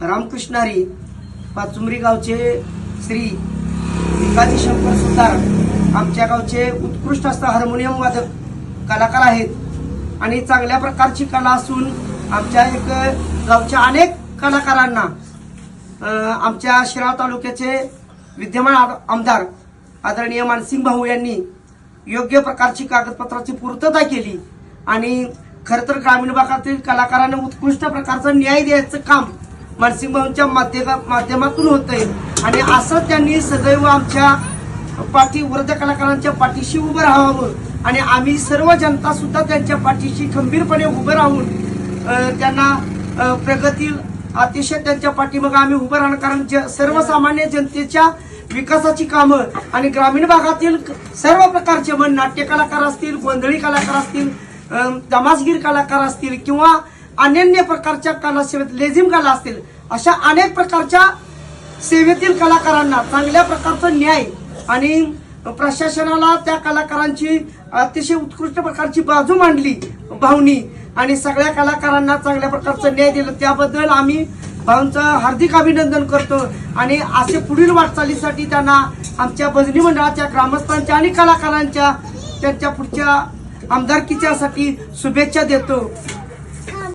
रामकृष्ण हरी पाचुंबरी गावचे श्री भिकाजी शंकर सुतार आमच्या गावचे उत्कृष्ट असता हार्मोनियम वादक कलाकार आहेत आणि चांगल्या प्रकारची कला असून आमच्या एक गावच्या अनेक कलाकारांना आमच्या शिराळा तालुक्याचे विद्यमान आमदार आदरणीय मानसिंग भाऊ यांनी योग्य प्रकारची कागदपत्राची पूर्तता केली आणि खरं तर ग्रामीण भागातील कलाकारांना उत्कृष्ट प्रकारचा न्याय द्यायचं काम मानसिंग भाऊंच्या माध्यमातून होतंय आणि असं त्यांनी सदैव आमच्या वृद्ध कलाकारांच्या पाठीशी उभं राहावं आणि आम्ही सर्व जनता सुद्धा त्यांच्या पाठीशी खंबीरपणे उभं राहून त्यांना प्रगती अतिशय त्यांच्या पाठीमागे आम्ही उभं राहणार कारण सर्वसामान्य जनतेच्या विकासाची कामं आणि ग्रामीण भागातील सर्व प्रकारचे मग नाट्य कलाकार असतील, गोंधळी कलाकार असतील, तमासगीर कलाकार असतील किंवा अन्य प्रकारच्या कला सेवेत लेझिम कला असतील अशा अनेक प्रकारच्या सेवेतील कलाकारांना चांगल्या प्रकारचा न्याय आणि प्रशासनाला त्या कलाकारांची अतिशय उत्कृष्ट प्रकारची बाजू मांडली भाऊनी आणि सगळ्या कलाकारांना चांगल्या प्रकारचा न्याय दिला त्याबद्दल आम्ही भाऊंचं हार्दिक अभिनंदन करतो आणि असे पुढील वाटचालीसाठी त्यांना आमच्या भजनी मंडळाच्या ग्रामस्थांच्या आणि कलाकारांच्या त्यांच्या पुढच्या आमदारकीच्यासाठी शुभेच्छा देतो।